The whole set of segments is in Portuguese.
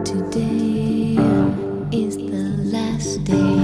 Today is the last day.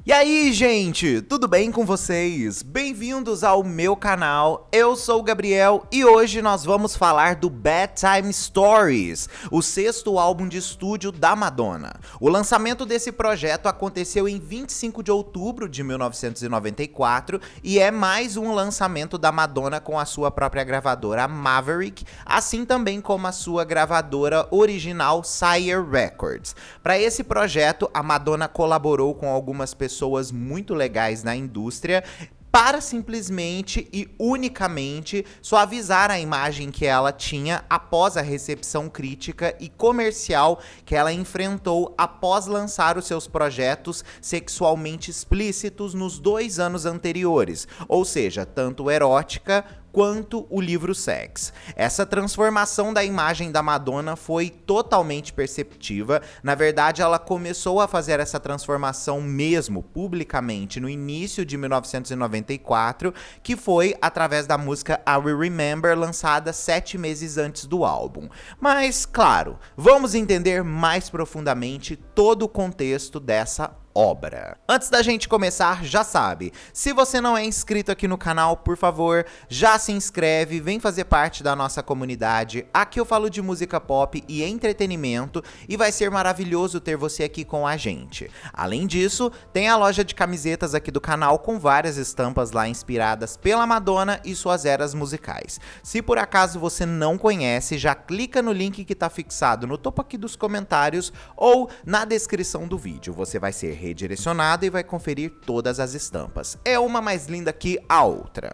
E aí, gente, tudo bem com vocês? Bem-vindos ao meu canal, eu sou o Gabriel e hoje nós vamos falar do Bedtime Stories, o sexto álbum de estúdio da Madonna. O lançamento desse projeto aconteceu em 25 de outubro de 1994 e é mais um lançamento da Madonna com a sua própria gravadora Maverick, assim também como a sua gravadora original Sire Records. Para esse projeto, a Madonna colaborou com algumas pessoas muito legais na indústria para simplesmente e unicamente suavizar a imagem que ela tinha após a recepção crítica e comercial que ela enfrentou após lançar os seus projetos sexualmente explícitos nos 2 anos anteriores, ou seja, tanto erótica quanto o livro Sex. Essa transformação da imagem da Madonna foi totalmente perceptiva. Na verdade, ela começou a fazer essa transformação mesmo publicamente no início de 1994, que foi através da música I Will Remember, lançada 7 meses antes do álbum. Mas, claro, vamos entender mais profundamente todo o contexto dessa obra. Antes da gente começar, já sabe, se você não é inscrito aqui no canal, por favor, já se inscreve, vem fazer parte da nossa comunidade. Aqui eu falo de música pop e entretenimento e vai ser maravilhoso ter você aqui com a gente. Além disso, tem a loja de camisetas aqui do canal com várias estampas lá inspiradas pela Madonna e suas eras musicais. Se por acaso você não conhece, já clica no link que tá fixado no topo aqui dos comentários ou na descrição do vídeo. Você vai ser redirecionado e vai conferir todas as estampas. É uma mais linda que a outra.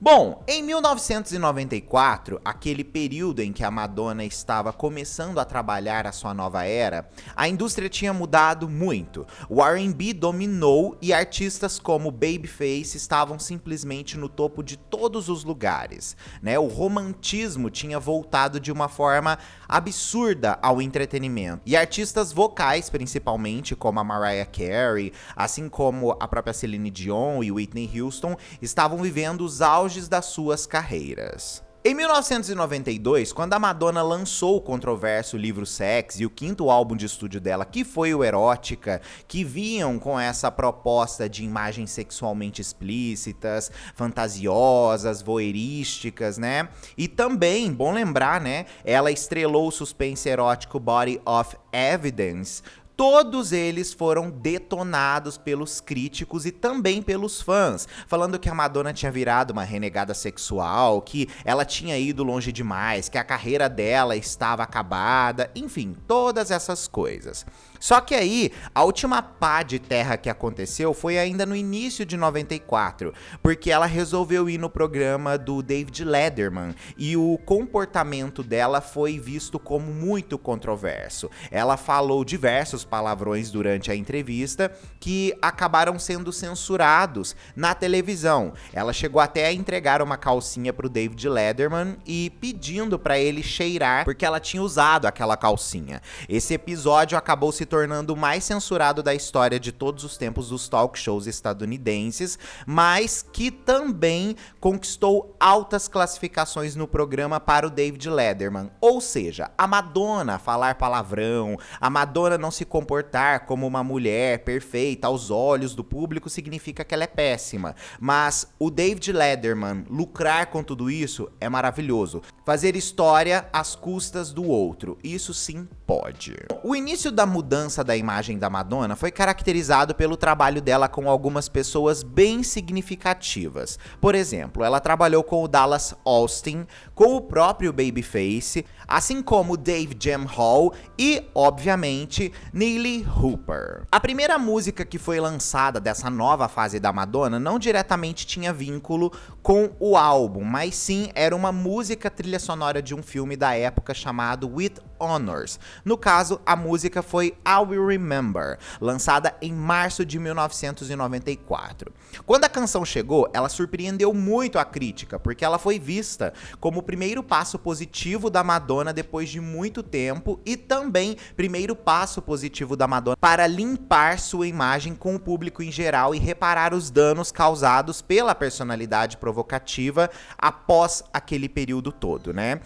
Bom, em 1994, aquele período em que a Madonna estava começando a trabalhar a sua nova era, a indústria tinha mudado muito. O R&B dominou e artistas como Babyface estavam simplesmente no topo de todos os lugares, né? O romantismo tinha voltado de uma forma absurda ao entretenimento. E artistas vocais, principalmente, como a Mariah Carey, assim como a própria Celine Dion e Whitney Houston, estavam vivendo os auges das suas carreiras. Em 1992, quando a Madonna lançou o controverso livro Sex e o 5º álbum de estúdio dela, que foi o Erótica, que vinham com essa proposta de imagens sexualmente explícitas, fantasiosas, voyeurísticas, né? E também, bom lembrar, né? Ela estrelou o suspense erótico Body of Evidence. Todos eles foram detonados pelos críticos e também pelos fãs, falando que a Madonna tinha virado uma renegada sexual, que ela tinha ido longe demais, que a carreira dela estava acabada, enfim, todas essas coisas. Só que aí, a última pá de terra que aconteceu foi ainda no início de 94, porque ela resolveu ir no programa do David Letterman e o comportamento dela foi visto como muito controverso. Ela falou diversos palavrões durante a entrevista que acabaram sendo censurados na televisão. Ela chegou até a entregar uma calcinha pro David Letterman e pedindo pra ele cheirar porque ela tinha usado aquela calcinha. Esse episódio acabou se tornando o mais censurado da história de todos os tempos dos talk shows estadunidenses, mas que também conquistou altas classificações no programa para o David Letterman. Ou seja, a Madonna falar palavrão, a Madonna não se comportar como uma mulher perfeita aos olhos do público significa que ela é péssima. Mas o David Letterman lucrar com tudo isso é maravilhoso. Fazer história às custas do outro, isso sim pode. O início da mudança da imagem da Madonna foi caracterizado pelo trabalho dela com algumas pessoas bem significativas. Por exemplo, ela trabalhou com o Dallas Austin, com o próprio Babyface, assim como Dave Jam Hall e, obviamente, Neely Hooper. A primeira música que foi lançada dessa nova fase da Madonna não diretamente tinha vínculo com o álbum, mas sim era uma música trilha sonora de um filme da época chamado With Honors. No caso, a música foi I Will Remember, lançada em março de 1994. Quando a canção chegou, ela surpreendeu muito a crítica, porque ela foi vista como o primeiro passo positivo da Madonna depois de muito tempo e também primeiro passo positivo da Madonna para limpar sua imagem com o público em geral e reparar os danos causados pela personalidade provocativa após aquele período todo, né?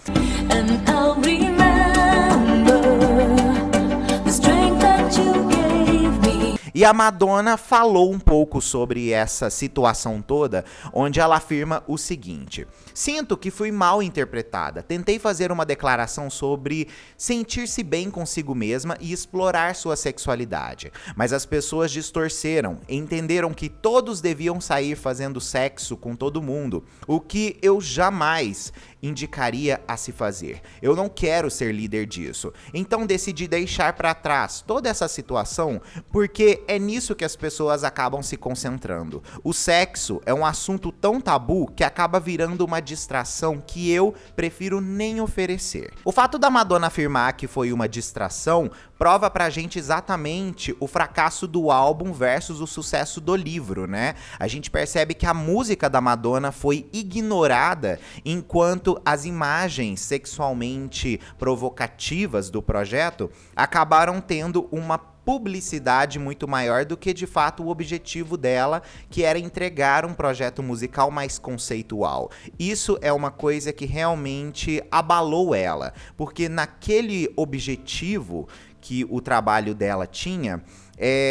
And I'll remember the strength that you gave me. E a Madonna falou um pouco sobre essa situação toda, onde ela afirma o seguinte: sinto que fui mal interpretada. Tentei fazer uma declaração sobre sentir-se bem consigo mesma e explorar sua sexualidade. Mas as pessoas distorceram, entenderam que todos deviam sair fazendo sexo com todo mundo, o que eu jamais indicaria a se fazer. Eu não quero ser líder disso. Então decidi deixar para trás toda essa situação, porque é nisso que as pessoas acabam se concentrando. O sexo é um assunto tão tabu que acaba virando uma distração que eu prefiro nem oferecer. O fato da Madonna afirmar que foi uma distração prova pra gente exatamente o fracasso do álbum versus o sucesso do livro, né? A gente percebe que a música da Madonna foi ignorada, enquanto as imagens sexualmente provocativas do projeto acabaram tendo uma publicidade muito maior do que de fato o objetivo dela, que era entregar um projeto musical mais conceitual. Isso é uma coisa que realmente abalou ela, porque naquele objetivo que o trabalho dela tinha,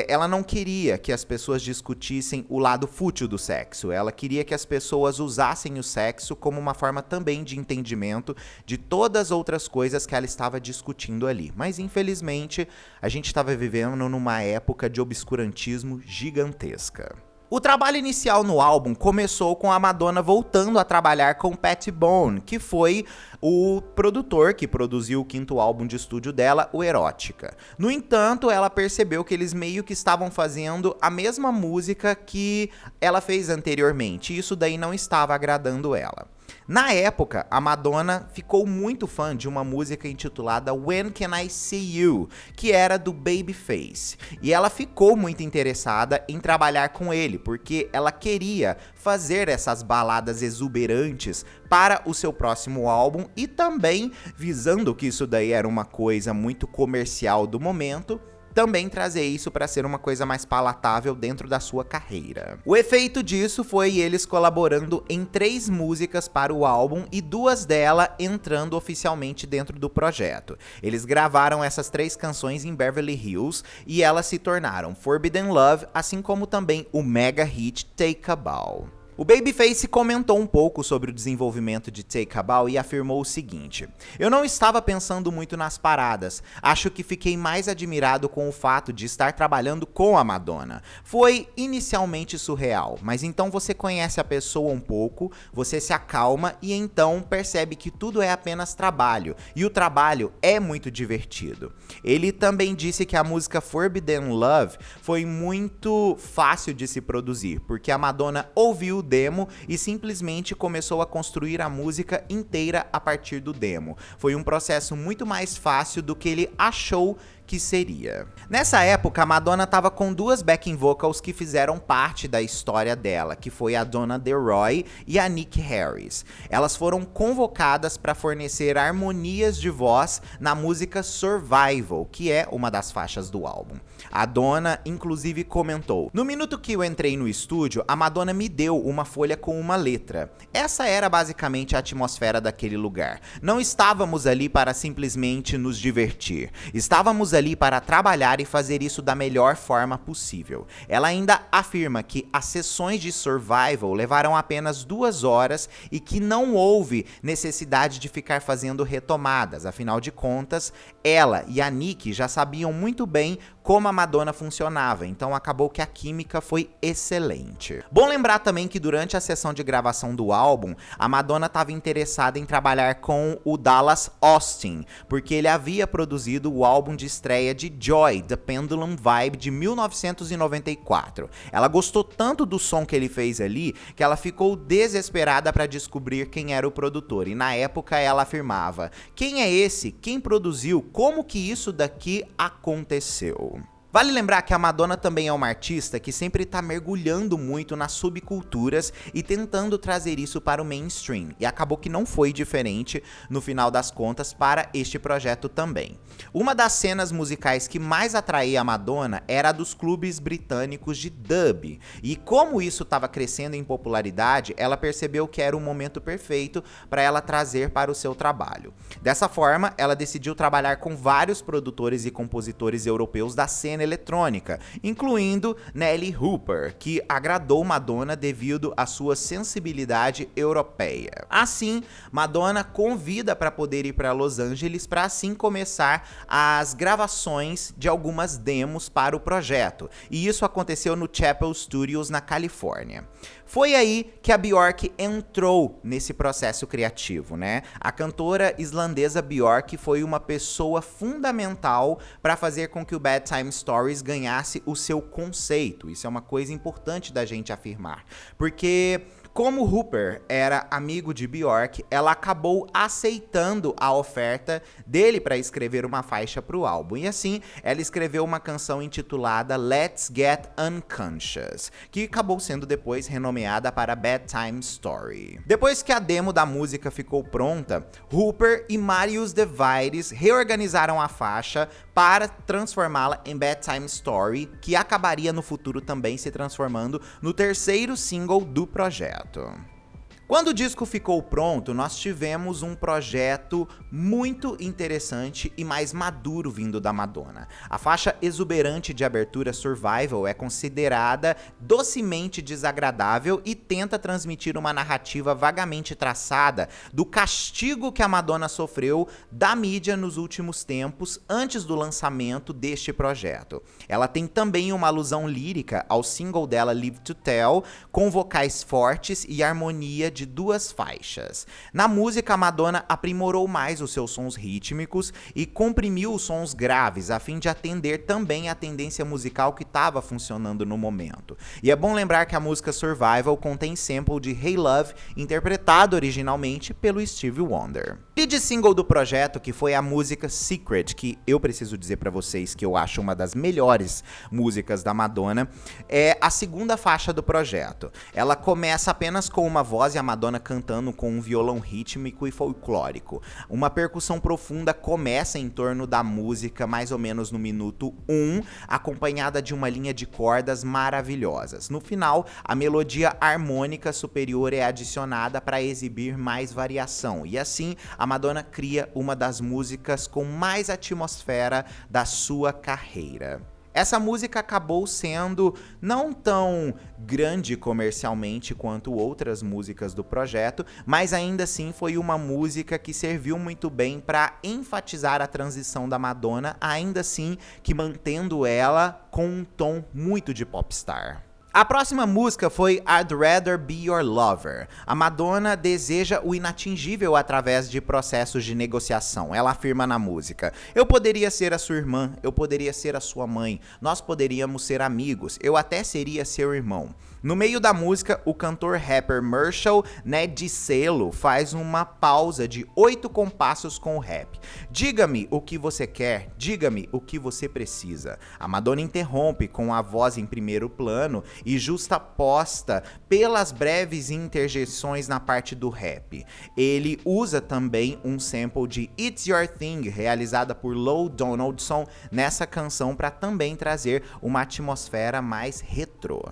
ela não queria que as pessoas discutissem o lado fútil do sexo. Ela queria que as pessoas usassem o sexo como uma forma também de entendimento de todas as outras coisas que ela estava discutindo ali. Mas, infelizmente, a gente estava vivendo numa época de obscurantismo gigantesca. O trabalho inicial no álbum começou com a Madonna voltando a trabalhar com Pat Boone, que foi o produtor que produziu o quinto álbum de estúdio dela, o Erótica. No entanto, ela percebeu que eles meio que estavam fazendo a mesma música que ela fez anteriormente, e isso daí não estava agradando ela. Na época, a Madonna ficou muito fã de uma música intitulada When Can I See You, que era do Babyface, e ela ficou muito interessada em trabalhar com ele, porque ela queria fazer essas baladas exuberantes para o seu próximo álbum e também, visando que isso daí era uma coisa muito comercial do momento, também trazer isso para ser uma coisa mais palatável dentro da sua carreira. O efeito disso foi eles colaborando em 3 músicas para o álbum e 2 delas entrando oficialmente dentro do projeto. Eles gravaram essas 3 canções em Beverly Hills e elas se tornaram Forbidden Love, assim como também o mega hit Take a Bow. O Babyface comentou um pouco sobre o desenvolvimento de Take a Bow e afirmou o seguinte: eu não estava pensando muito nas paradas, acho que fiquei mais admirado com o fato de estar trabalhando com a Madonna. Foi inicialmente surreal, mas então você conhece a pessoa um pouco, você se acalma e então percebe que tudo é apenas trabalho, e o trabalho é muito divertido. Ele também disse que a música Forbidden Love foi muito fácil de se produzir, porque a Madonna ouviu o demo e simplesmente começou a construir a música inteira a partir do demo. Foi um processo muito mais fácil do que ele achou que seria. Nessa época, a Madonna estava com 2 backing vocals que fizeram parte da história dela, que foi a Donna DeRoy e a Nick Harris. Elas foram convocadas para fornecer harmonias de voz na música Survival, que é uma das faixas do álbum. A Donna, inclusive, comentou: no minuto que eu entrei no estúdio, a Madonna me deu uma folha com uma letra. Essa era basicamente a atmosfera daquele lugar. Não estávamos ali para simplesmente nos divertir. Estávamos ali para trabalhar e fazer isso da melhor forma possível. Ela ainda afirma que as sessões de Survival levaram apenas 2 horas e que não houve necessidade de ficar fazendo retomadas. Afinal de contas, ela e a Nick já sabiam muito bem como a Madonna funcionava, então acabou que a química foi excelente. Bom lembrar também que durante a sessão de gravação do álbum, a Madonna estava interessada em trabalhar com o Dallas Austin, porque ele havia produzido o álbum de estreia de Joy, The Pendulum Vibe, de 1994. Ela gostou tanto do som que ele fez ali, que ela ficou desesperada para descobrir quem era o produtor. E na época ela afirmava: quem é esse? Quem produziu? Como que isso daqui aconteceu? Vale lembrar que a Madonna também é uma artista que sempre está mergulhando muito nas subculturas e tentando trazer isso para o mainstream. E acabou que não foi diferente, no final das contas, para este projeto também. Uma das cenas musicais que mais atraía a Madonna era a dos clubes britânicos de dub. E como isso estava crescendo em popularidade, ela percebeu que era o momento perfeito para ela trazer para o seu trabalho. Dessa forma, ela decidiu trabalhar com vários produtores e compositores europeus da cena eletrônica, incluindo Nelly Hooper, que agradou Madonna devido à sua sensibilidade europeia. Assim, Madonna convida para poder ir para Los Angeles para assim começar as gravações de algumas demos para o projeto, e isso aconteceu no Chapel Studios na Califórnia. Foi aí que a Björk entrou nesse processo criativo, né? A cantora islandesa Björk foi uma pessoa fundamental para fazer com que o Bad Time Stories ganhasse o seu conceito. Isso é uma coisa importante da gente afirmar, porque como Hooper era amigo de Björk, ela acabou aceitando a oferta dele para escrever uma faixa para o álbum. E assim, ela escreveu uma canção intitulada Let's Get Unconscious, que acabou sendo depois renomeada para Bad Time Story. Depois que a demo da música ficou pronta, Hooper e Marius DeVries reorganizaram a faixa para transformá-la em Bad Time Story, que acabaria no futuro também se transformando no terceiro single do projeto. Quando o disco ficou pronto, nós tivemos um projeto muito interessante e mais maduro vindo da Madonna. A faixa exuberante de abertura Survival é considerada docemente desagradável e tenta transmitir uma narrativa vagamente traçada do castigo que a Madonna sofreu da mídia nos últimos tempos, antes do lançamento deste projeto. Ela tem também uma alusão lírica ao single dela Live to Tell, com vocais fortes e harmonia de duas faixas. Na música, a Madonna aprimorou mais os seus sons rítmicos e comprimiu os sons graves, a fim de atender também à tendência musical que estava funcionando no momento. E é bom lembrar que a música Survival contém sample de Hey Love, interpretado originalmente pelo Stevie Wonder. Lead single do projeto, que foi a música Secret, que eu preciso dizer pra vocês que eu acho uma das melhores músicas da Madonna, é a segunda faixa do projeto. Ela começa apenas com uma voz e a Madonna cantando com um violão rítmico e folclórico. Uma percussão profunda começa em torno da música, mais ou menos no minuto 1, acompanhada de uma linha de cordas maravilhosas. No final, a melodia harmônica superior é adicionada para exibir mais variação, e assim a Madonna cria uma das músicas com mais atmosfera da sua carreira. Essa música acabou sendo não tão grande comercialmente quanto outras músicas do projeto, mas ainda assim foi uma música que serviu muito bem para enfatizar a transição da Madonna, ainda assim que mantendo ela com um tom muito de popstar. A próxima música foi I'd Rather Be Your Lover. A Madonna deseja o inatingível através de processos de negociação. Ela afirma na música: eu poderia ser a sua irmã, eu poderia ser a sua mãe, nós poderíamos ser amigos, eu até seria seu irmão. No meio da música, o cantor rapper Marshall Nedicelo faz uma pausa de 8 compassos com o rap. Diga-me o que você quer, diga-me o que você precisa. A Madonna interrompe com a voz em primeiro plano e justaposta pelas breves interjeições na parte do rap. Ele usa também um sample de It's Your Thing, realizada por Lou Donaldson, nessa canção para também trazer uma atmosfera mais retrô.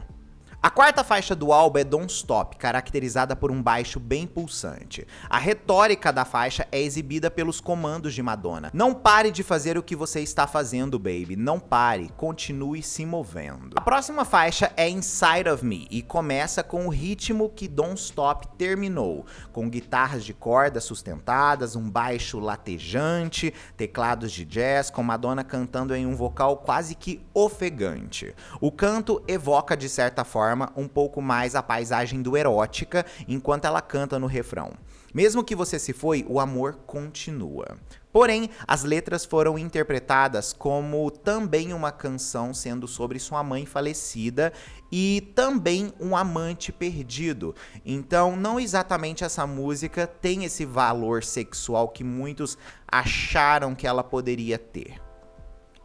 A quarta faixa do álbum é Don't Stop, caracterizada por um baixo bem pulsante. A retórica da faixa é exibida pelos comandos de Madonna. Não pare de fazer o que você está fazendo, baby. Não pare, continue se movendo. A próxima faixa é Inside of Me e começa com o ritmo que Don't Stop terminou, com guitarras de cordas sustentadas, um baixo latejante, teclados de jazz, com Madonna cantando em um vocal quase que ofegante. O canto evoca, de certa forma, forma um pouco mais a paisagem do Erótica enquanto ela canta no refrão. Mesmo que você se foi, o amor continua. Porém, as letras foram interpretadas como também uma canção sendo sobre sua mãe falecida e também um amante perdido. Então, não exatamente essa música tem esse valor sexual que muitos acharam que ela poderia ter.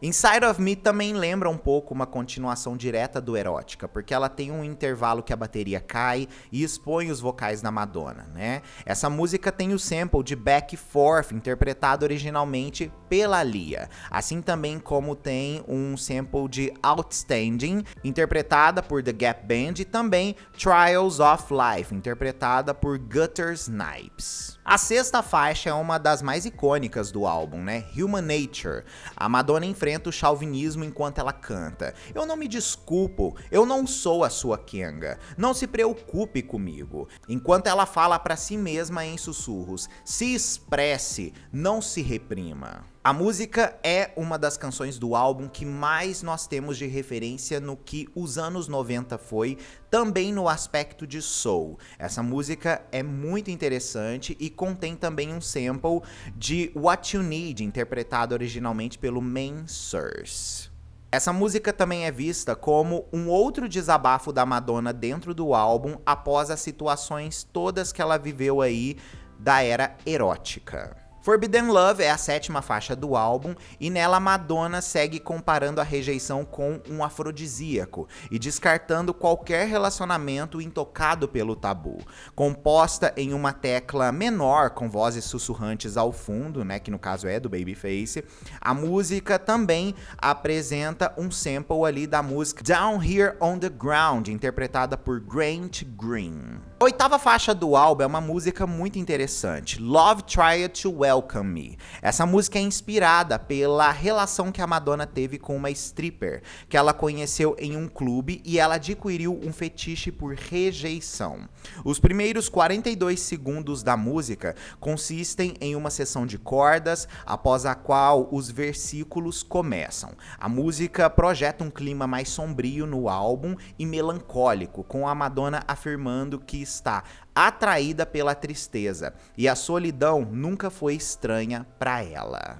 Inside of Me também lembra um pouco uma continuação direta do Erótica, porque ela tem um intervalo que a bateria cai e expõe os vocais da Madonna, né? Essa música tem o sample de Back and Forth, interpretado originalmente pela Lia, assim também como tem um sample de Outstanding, interpretada por The Gap Band, e também Trials of Life, interpretada por Gutter Snipes. A sexta faixa é uma das mais icônicas do álbum, né? Human Nature. A Madonna enfrenta o chauvinismo enquanto ela canta. Eu não me desculpo, eu não sou a sua Kenga. Não se preocupe comigo. Enquanto ela fala pra si mesma em sussurros, se expresse, não se reprima. A música é uma das canções do álbum que mais nós temos de referência no que os anos 90 foi, também no aspecto de soul. Essa música é muito interessante e contém também um sample de What You Need, interpretado originalmente pelo Main Source. Essa música também é vista como um outro desabafo da Madonna dentro do álbum após as situações todas que ela viveu aí da era erótica. Forbidden Love é a sétima faixa do álbum e nela Madonna segue comparando a rejeição com um afrodisíaco e descartando qualquer relacionamento intocado pelo tabu. Composta em uma tecla menor com vozes sussurrantes ao fundo, né, que no caso é do Babyface, a música também apresenta um sample ali da música Down Here on the Ground, interpretada por Grant Green. A oitava faixa do álbum é uma música muito interessante, Love Tried to Welcome Me. Essa música é inspirada pela relação que a Madonna teve com uma stripper, que ela conheceu em um clube e ela adquiriu um fetiche por rejeição. Os primeiros 42 segundos da música consistem em uma seção de cordas, após a qual os versículos começam. A música projeta um clima mais sombrio no álbum e melancólico, com a Madonna afirmando que está atraída pela tristeza e a solidão nunca foi estranha para ela.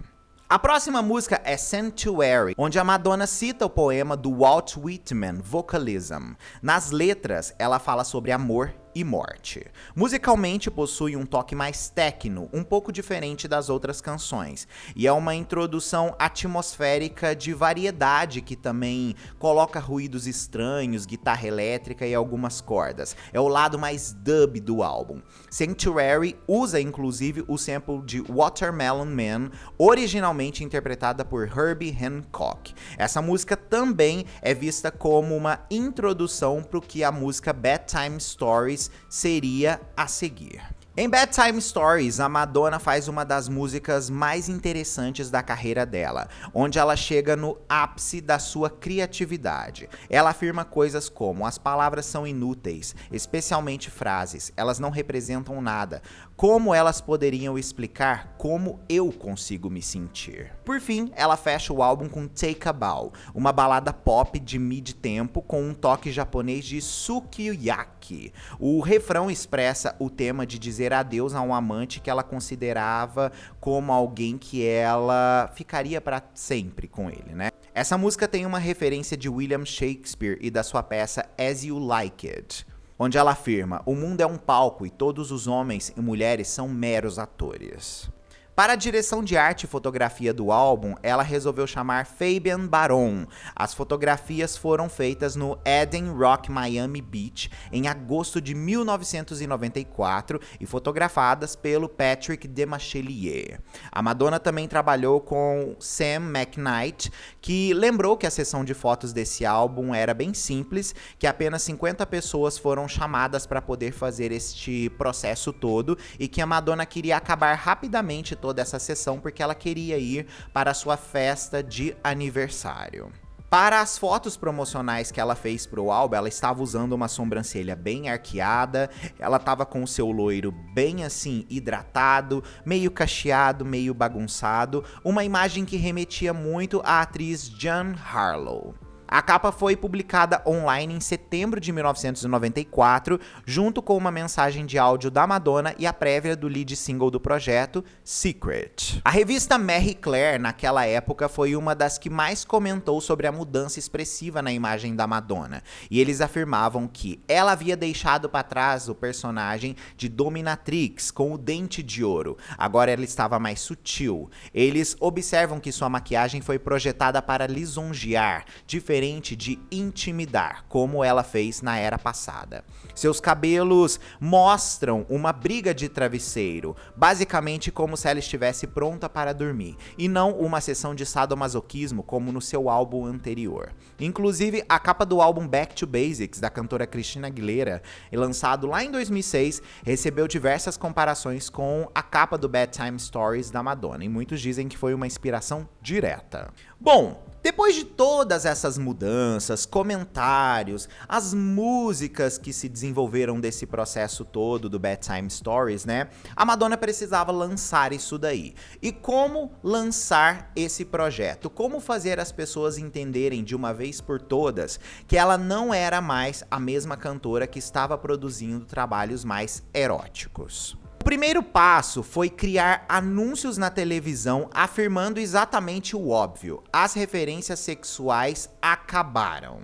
A próxima música é Sanctuary, onde a Madonna cita o poema do Walt Whitman, Vocalism. Nas letras, ela fala sobre amor e morte. Musicalmente possui um toque mais techno, um pouco diferente das outras canções, e é uma introdução atmosférica de variedade que também coloca ruídos estranhos, guitarra elétrica e algumas cordas. É o lado mais dub do álbum. Sanctuary usa inclusive o sample de Watermelon Man, originalmente interpretada por Herbie Hancock. Essa música também é vista como uma introdução para o que a música Bedtime Stories seria a seguir. Em Bedtime Stories, a Madonna faz uma das músicas mais interessantes da carreira dela, onde ela chega no ápice da sua criatividade. Ela afirma coisas como: as palavras são inúteis, especialmente frases, elas não representam nada. Como elas poderiam explicar como eu consigo me sentir? Por fim, ela fecha o álbum com Take a Bow, uma balada pop de mid-tempo com um toque japonês de sukiyaki. O refrão expressa o tema de dizer adeus a um amante que ela considerava como alguém que ela ficaria para sempre com ele, né? Essa música tem uma referência de William Shakespeare e da sua peça As You Like It, onde ela afirma: o mundo é um palco e todos os homens e mulheres são meros atores. Para a direção de arte e fotografia do álbum, ela resolveu chamar Fabian Baron. As fotografias foram feitas no Eden Rock Miami Beach em agosto de 1994 e fotografadas pelo Patrick Demachelier. A Madonna também trabalhou com Sam McKnight, que lembrou que a sessão de fotos desse álbum era bem simples, que apenas 50 pessoas foram chamadas para poder fazer este processo todo e que a Madonna queria acabar rapidamente toda essa sessão porque ela queria ir para a sua festa de aniversário. Para as fotos promocionais que ela fez para o álbum, ela estava usando uma sobrancelha bem arqueada, ela estava com o seu loiro bem assim hidratado, meio cacheado, meio bagunçado, uma imagem que remetia muito à atriz Jean Harlow. A capa foi publicada online em setembro de 1994, junto com uma mensagem de áudio da Madonna e a prévia do lead single do projeto, Secret. A revista Marie Claire, naquela época, foi uma das que mais comentou sobre a mudança expressiva na imagem da Madonna, e eles afirmavam que ela havia deixado para trás o personagem de dominatrix com o dente de ouro. Agora ela estava mais sutil. Eles observam que sua maquiagem foi projetada para lisonjear, diferente de intimidar, como ela fez na era passada. Seus cabelos mostram uma briga de travesseiro, basicamente como se ela estivesse pronta para dormir, e não uma sessão de sadomasoquismo como no seu álbum anterior. Inclusive, a capa do álbum Back to Basics, da cantora Christina Aguilera, lançado lá em 2006, recebeu diversas comparações com a capa do Bedtime Stories da Madonna, e muitos dizem que foi uma inspiração direta. Bom, depois de todas essas mudanças, comentários, as músicas que se desenvolveram desse processo todo do Bedtime Stories, né? A Madonna precisava lançar isso daí. E como lançar esse projeto? Como fazer as pessoas entenderem de uma vez por todas que ela não era mais a mesma cantora que estava produzindo trabalhos mais eróticos? O primeiro passo foi criar anúncios na televisão afirmando exatamente o óbvio: as referências sexuais acabaram.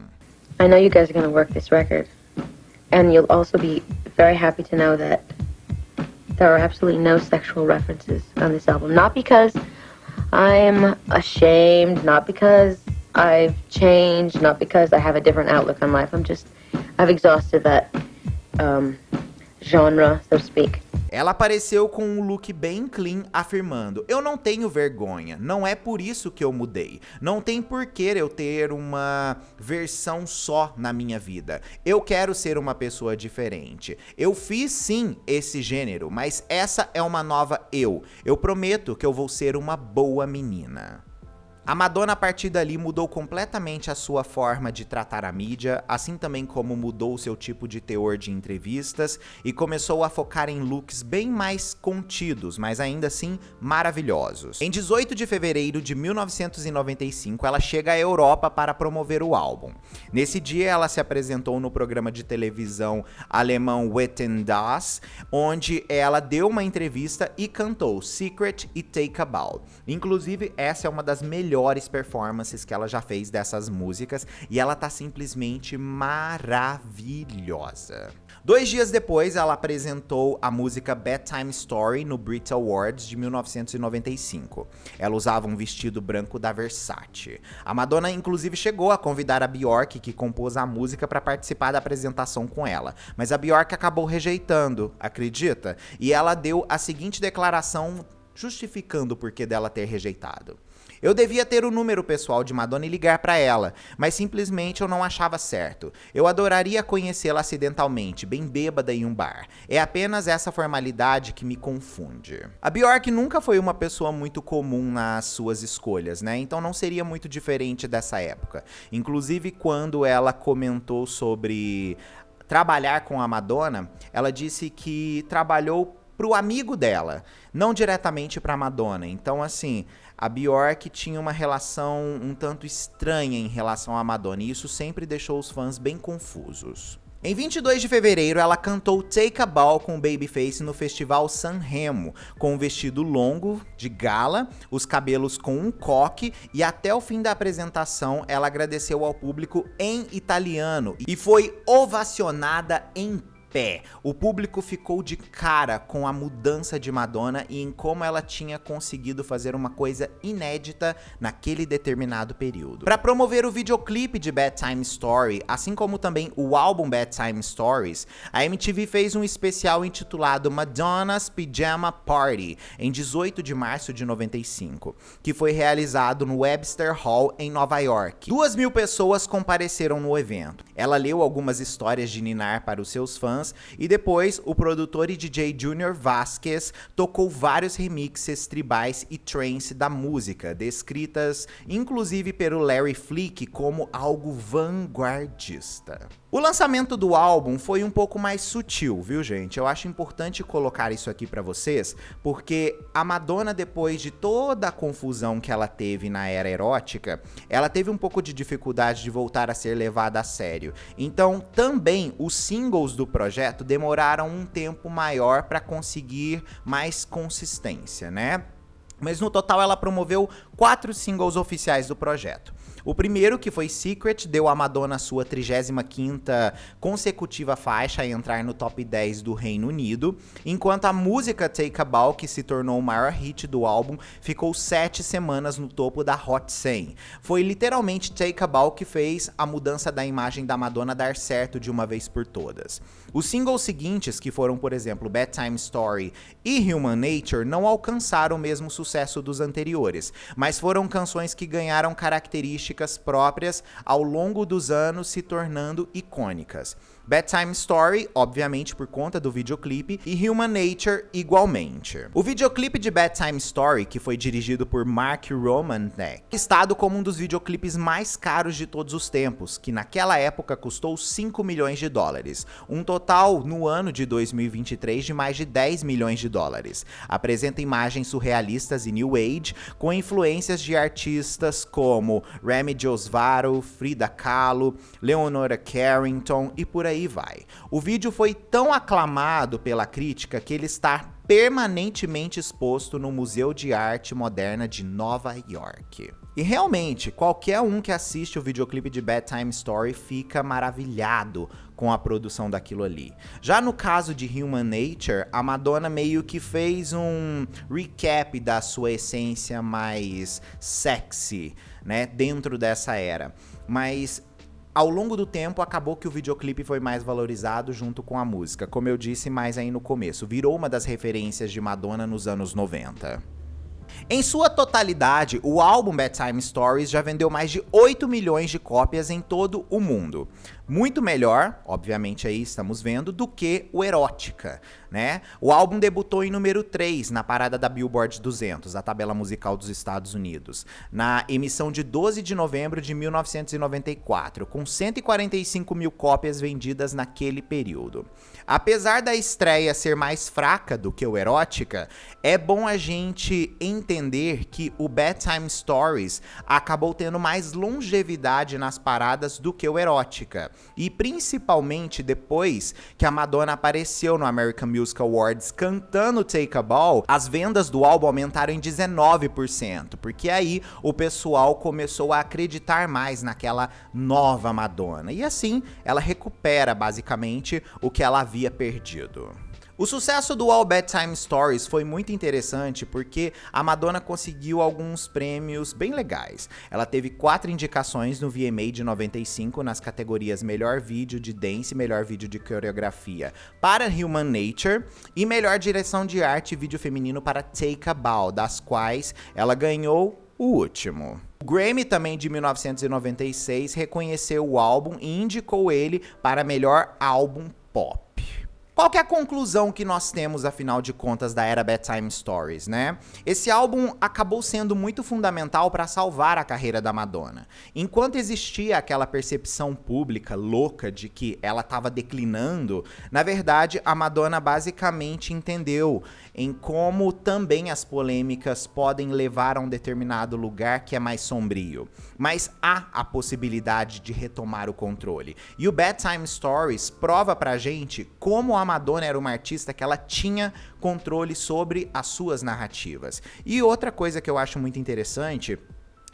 I know you guys are going to work this record, and you'll also be very happy to know that there are absolutely no sexual references on this album. Not because I'm ashamed, not because I've changed, not because I have a different outlook on life. I've exhausted that genre, so to speak. Ela apareceu com um look bem clean, afirmando: eu não tenho vergonha, não é por isso que eu mudei, não tem porquê eu ter uma versão só na minha vida, eu quero ser uma pessoa diferente, eu fiz sim esse gênero, mas essa é uma nova eu prometo que eu vou ser uma boa menina. A Madonna, a partir dali, mudou completamente a sua forma de tratar a mídia, assim também como mudou o seu tipo de teor de entrevistas e começou a focar em looks bem mais contidos, mas ainda assim maravilhosos. Em 18 de fevereiro de 1995, ela chega à Europa para promover o álbum. Nesse dia, ela se apresentou no programa de televisão alemão Wetten das, onde ela deu uma entrevista e cantou Secret e Take a Bow. Inclusive, essa é uma das melhores performances que ela já fez dessas músicas e ela tá simplesmente maravilhosa. 2 dias depois, ela apresentou a música Bedtime Story no Brit Awards de 1995. Ela usava um vestido branco da Versace. A Madonna, inclusive, chegou a convidar a Bjork, que compôs a música, para participar da apresentação com ela, mas a Bjork acabou rejeitando, acredita? E ela deu a seguinte declaração justificando o porquê dela ter rejeitado: eu devia ter o número pessoal de Madonna e ligar pra ela, mas simplesmente eu não achava certo. Eu adoraria conhecê-la acidentalmente, bem bêbada em um bar. É apenas essa formalidade que me confunde. A Bjork nunca foi uma pessoa muito comum nas suas escolhas, né? Então não seria muito diferente dessa época. Inclusive, quando ela comentou sobre trabalhar com a Madonna, ela disse que trabalhou pro amigo dela, não diretamente pra Madonna. Então, assim, a Bjork tinha uma relação um tanto estranha em relação à Madonna, e isso sempre deixou os fãs bem confusos. Em 22 de fevereiro, ela cantou Take a Bow com Babyface no festival San Remo, com um vestido longo, de gala, os cabelos com um coque, e até o fim da apresentação, ela agradeceu ao público em italiano e foi ovacionada em pé. O público ficou de cara com a mudança de Madonna e em como ela tinha conseguido fazer uma coisa inédita naquele determinado período. Para promover o videoclipe de Bedtime Story, assim como também o álbum Bedtime Stories, a MTV fez um especial intitulado Madonna's Pyjama Party, em 18 de março de 95, que foi realizado no Webster Hall, em Nova York. 2.000 pessoas compareceram no evento. Ela leu algumas histórias de ninar para os seus fãs, fãs, e depois o produtor e DJ Junior Vasquez tocou vários remixes tribais e trance da música, descritas inclusive pelo Larry Flick como algo vanguardista. O lançamento do álbum foi um pouco mais sutil, viu, gente? Eu acho importante colocar isso aqui pra vocês, porque a Madonna, depois de toda a confusão que ela teve na era erótica, ela teve um pouco de dificuldade de voltar a ser levada a sério. Então, também os singles do projeto demoraram um tempo maior pra conseguir mais consistência, né? Mas no total ela promoveu 4 singles oficiais do projeto. O primeiro, que foi Secret, deu a Madonna sua 35ª consecutiva faixa a entrar no top 10 do Reino Unido, enquanto a música Take a Bow, que se tornou o maior hit do álbum, ficou 7 semanas no topo da Hot 100. Foi literalmente Take a Bow que fez a mudança da imagem da Madonna dar certo de uma vez por todas. Os singles seguintes, que foram, por exemplo, Bedtime Story e Human Nature, não alcançaram o mesmo sucesso dos anteriores, mas foram canções que ganharam características próprias ao longo dos anos, se tornando icônicas. Bedtime Story, obviamente por conta do videoclipe, e Human Nature igualmente. O videoclipe de Bedtime Story, que foi dirigido por Mark Romanek, é listado como um dos videoclipes mais caros de todos os tempos, que naquela época custou 5 milhões de dólares, um total no ano de 2023 de mais de 10 milhões de dólares. Apresenta imagens surrealistas e New Age, com influências de artistas como Remy Josvaro, Frida Kahlo, Leonora Carrington e por aí vai. O vídeo foi tão aclamado pela crítica que ele está permanentemente exposto no Museu de Arte Moderna de Nova York. E realmente, qualquer um que assiste o videoclipe de Bedtime Story fica maravilhado com a produção daquilo ali. Já no caso de Human Nature, a Madonna meio que fez um recap da sua essência mais sexy, né, dentro dessa era. Mas ao longo do tempo, acabou que o videoclipe foi mais valorizado junto com a música. Como eu disse mais aí no começo, virou uma das referências de Madonna nos anos 90. Em sua totalidade, o álbum Bedtime Stories já vendeu mais de 8 milhões de cópias em todo o mundo. Muito melhor, obviamente aí estamos vendo, do que o Erótica, né? O álbum debutou em número 3 na parada da Billboard 200, a tabela musical dos Estados Unidos, na emissão de 12 de novembro de 1994, com 145 mil cópias vendidas naquele período. Apesar da estreia ser mais fraca do que o Erótica, é bom a gente entender que o Bedtime Stories acabou tendo mais longevidade nas paradas do que o Erótica. E principalmente depois que a Madonna apareceu no American Music Awards cantando Take a Bow, as vendas do álbum aumentaram em 19%, porque aí o pessoal começou a acreditar mais naquela nova Madonna. E assim, ela recupera basicamente o que ela havia perdido. O sucesso do All Bedtime Stories foi muito interessante porque a Madonna conseguiu alguns prêmios bem legais. Ela teve 4 indicações no VMA de 95 nas categorias Melhor Vídeo de Dance e Melhor Vídeo de Coreografia para Human Nature e Melhor Direção de Arte e Vídeo Feminino para Take a Bow, das quais ela ganhou o último. O Grammy também de 1996 reconheceu o álbum e indicou ele para Melhor Álbum Pop. Qual que é a conclusão que nós temos, afinal de contas, da era Bedtime Stories, né? Esse álbum acabou sendo muito fundamental para salvar a carreira da Madonna. Enquanto existia aquela percepção pública louca de que ela estava declinando, na verdade, a Madonna basicamente entendeu em como também as polêmicas podem levar a um determinado lugar que é mais sombrio. Mas há a possibilidade de retomar o controle. E o Bedtime Stories prova pra gente como a Madonna era uma artista que ela tinha controle sobre as suas narrativas. E outra coisa que eu acho muito interessante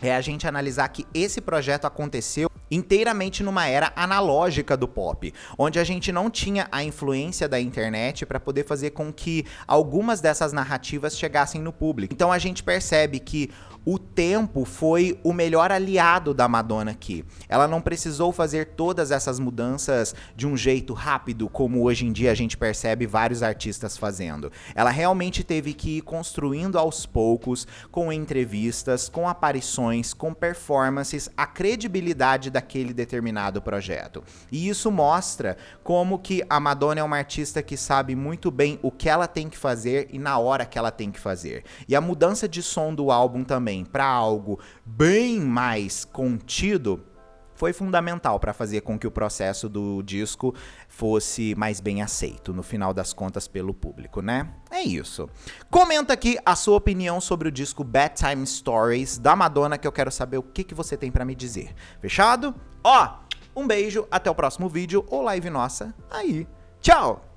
é a gente analisar que esse projeto aconteceu inteiramente numa era analógica do pop, onde a gente não tinha a influência da internet para poder fazer com que algumas dessas narrativas chegassem no público. Então a gente percebe que O tempo foi o melhor aliado da Madonna aqui. Ela não precisou fazer todas essas mudanças de um jeito rápido, como hoje em dia a gente percebe vários artistas fazendo. Ela realmente teve que ir construindo aos poucos, com entrevistas, com aparições, com performances, a credibilidade daquele determinado projeto. E isso mostra como que a Madonna é uma artista que sabe muito bem o que ela tem que fazer e na hora que ela tem que fazer. E a mudança de som do álbum também para algo bem mais contido foi fundamental para fazer com que o processo do disco fosse mais bem aceito, no final das contas, pelo público, né? É isso. Comenta aqui a sua opinião sobre o disco Bedtime Stories da Madonna, que eu quero saber o que você tem para me dizer. Fechado? Ó, um beijo, até o próximo vídeo ou live nossa aí. Tchau!